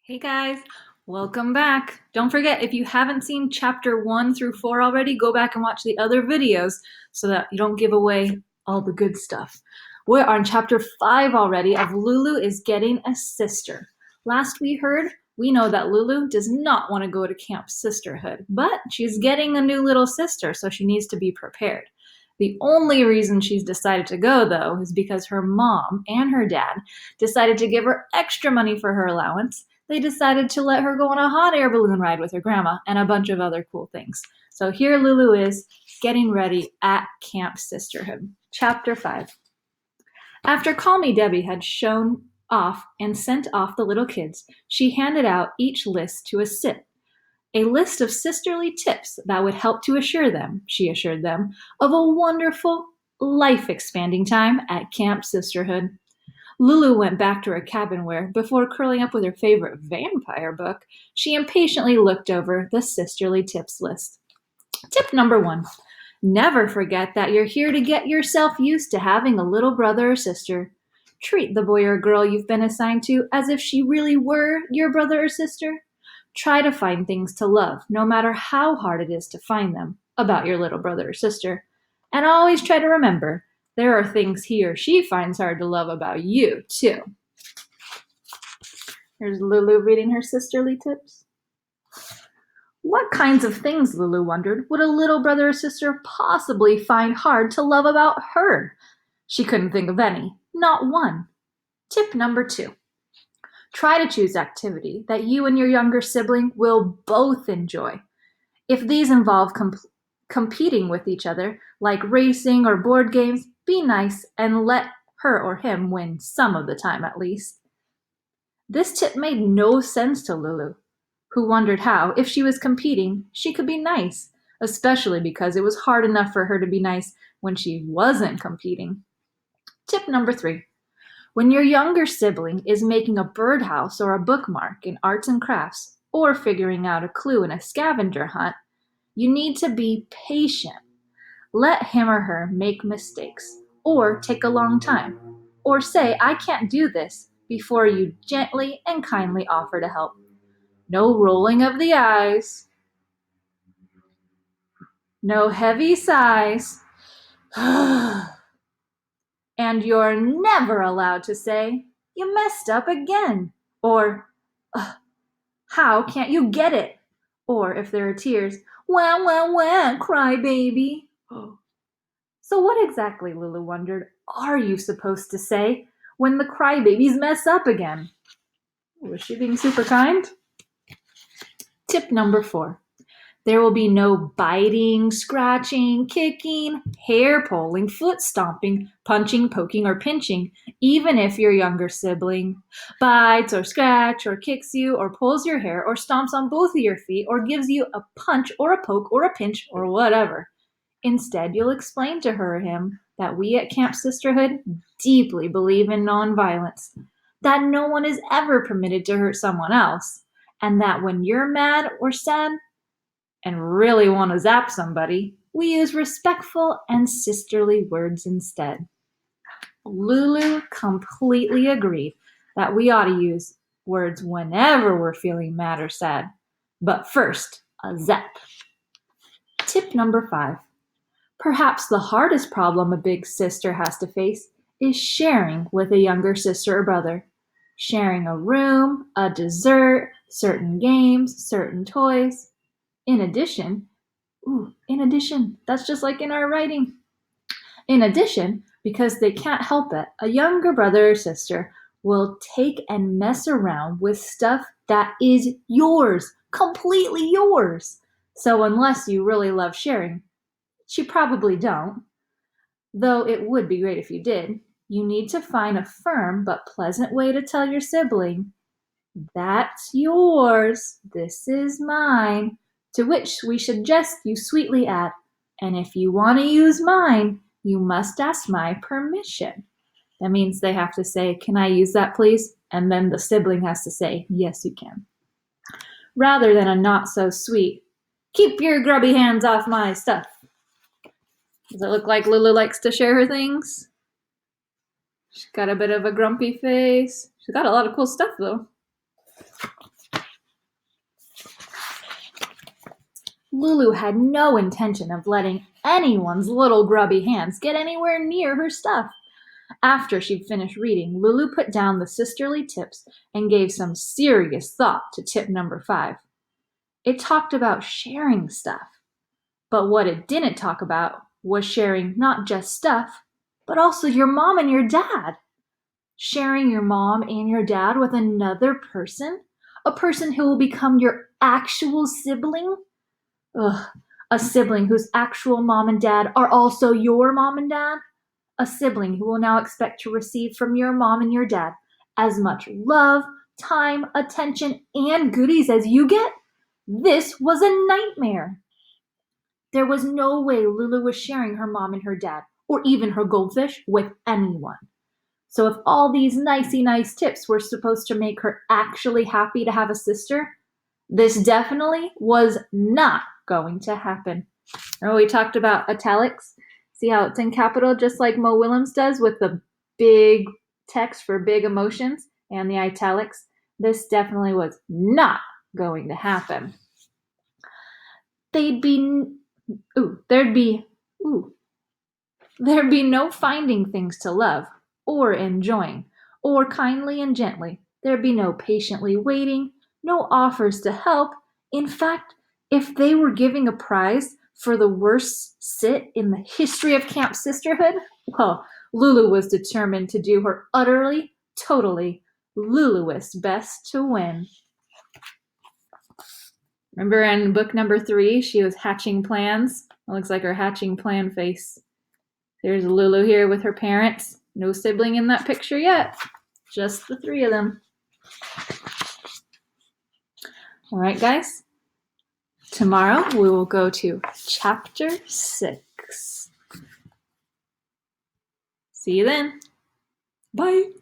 Hey guys, welcome back. Don't forget, if you haven't seen chapter 1 through 4 already, go back and watch the other videos so that you don't give away all the good stuff. We're on chapter 5 already of Lulu is getting a sister. Last we know that Lulu does not want to go to Camp Sisterhood, but she's getting a new little sister, so she needs to be prepared. The only reason she's decided to go, though, is because her mom and her dad decided to give her extra money for her allowance. They decided to let her go on a hot air balloon ride with her grandma and a bunch of other cool things. So here Lulu is getting ready at Camp Sisterhood. Chapter 5. After Call Me Debbie had shown off and sent off the little kids, she handed out each list to a sip. A list of sisterly tips that would help to assure them, she assured them, of a wonderful, life-expanding time at Camp Sisterhood. Lulu went back to her cabin where, before curling up with her favorite vampire book, she impatiently looked over the sisterly tips list. Tip number 1. Never forget that you're here to get yourself used to having a little brother or sister. Treat the boy or girl you've been assigned to as if she really were your brother or sister. Try to find things to love, no matter how hard it is to find them, about your little brother or sister. And always try to remember, there are things he or she finds hard to love about you, too. Here's Lulu reading her sisterly tips. What kinds of things, Lulu wondered, would a little brother or sister possibly find hard to love about her? She couldn't think of any, not one. Tip number 2. Try to choose activity that you and your younger sibling will both enjoy. If these involve competing with each other, like racing or board games, be nice and let her or him win some of the time at least. This tip made no sense to Lulu, who wondered how, if she was competing, she could be nice, especially because it was hard enough for her to be nice when she wasn't competing. Tip number 3. When your younger sibling is making a birdhouse or a bookmark in arts and crafts, or figuring out a clue in a scavenger hunt, you need to be patient. Let him or her make mistakes, or take a long time, or say, "I can't do this," before you gently and kindly offer to help. No rolling of the eyes. No heavy sighs. And you're never allowed to say, "You messed up again," or "How can't you get it?" Or if there are tears, "Wah, wah, wah, cry baby." So what exactly, Lulu wondered, are you supposed to say when the crybabies mess up again? Was she being super kind? Tip number 4. There will be no biting, scratching, kicking, hair pulling, foot stomping, punching, poking, or pinching, even if your younger sibling bites or scratches or kicks you or pulls your hair or stomps on both of your feet or gives you a punch or a poke or a pinch or whatever. Instead, you'll explain to her or him that we at Camp Sisterhood deeply believe in nonviolence, that no one is ever permitted to hurt someone else, and that when you're mad or sad and really want to zap somebody, we use respectful and sisterly words instead. Lulu completely agreed that we ought to use words whenever we're feeling mad or sad. But first, a zap. Tip number 5. Perhaps the hardest problem a big sister has to face is sharing with a younger sister or brother. Sharing a room, a dessert, certain games, certain toys. In addition, that's just like in our writing. In addition, because they can't help it, a younger brother or sister will take and mess around with stuff that is yours, completely yours. So unless you really love sharing, you probably don't, though it would be great if you did, you need to find a firm but pleasant way to tell your sibling, "That's yours, this is mine," to which we suggest you sweetly add, "And if you want to use mine, you must ask my permission." That means they have to say, "Can I use that, please?" And then the sibling has to say, "Yes, you can." Rather than a not so sweet, "Keep your grubby hands off my stuff." Does it look like Lulu likes to share her things? She's got a bit of a grumpy face. She's got a lot of cool stuff, though. Lulu had no intention of letting anyone's little grubby hands get anywhere near her stuff. After she'd finished reading, Lulu put down the sisterly tips and gave some serious thought to tip number 5. It talked about sharing stuff. But what it didn't talk about was sharing not just stuff, but also your mom and your dad. Sharing your mom and your dad with another person? A person who will become your actual sibling? Ugh, a sibling whose actual mom and dad are also your mom and dad? A sibling who will now expect to receive from your mom and your dad as much love, time, attention, and goodies as you get? This was a nightmare. There was no way Lulu was sharing her mom and her dad, or even her goldfish, with anyone. So if all these nicey nice tips were supposed to make her actually happy to have a sister, this definitely was not going to happen. Remember we talked about italics? See how it's in capital just like Mo Willems does with the big text for big emotions and the italics? This definitely was not going to happen. There'd be no finding things to love, or enjoying, or kindly and gently. There'd be no patiently waiting, no offers to help. In fact, if they were giving a prize for the worst sit in the history of Camp Sisterhood, well, Lulu was determined to do her utterly, totally Luluist best to win. Remember in book number 3, she was hatching plans? It looks like her hatching plan face. There's Lulu here with her parents. No sibling in that picture yet. Just the 3 of them. All right, guys. Tomorrow we will go to chapter 6. See you then. Bye.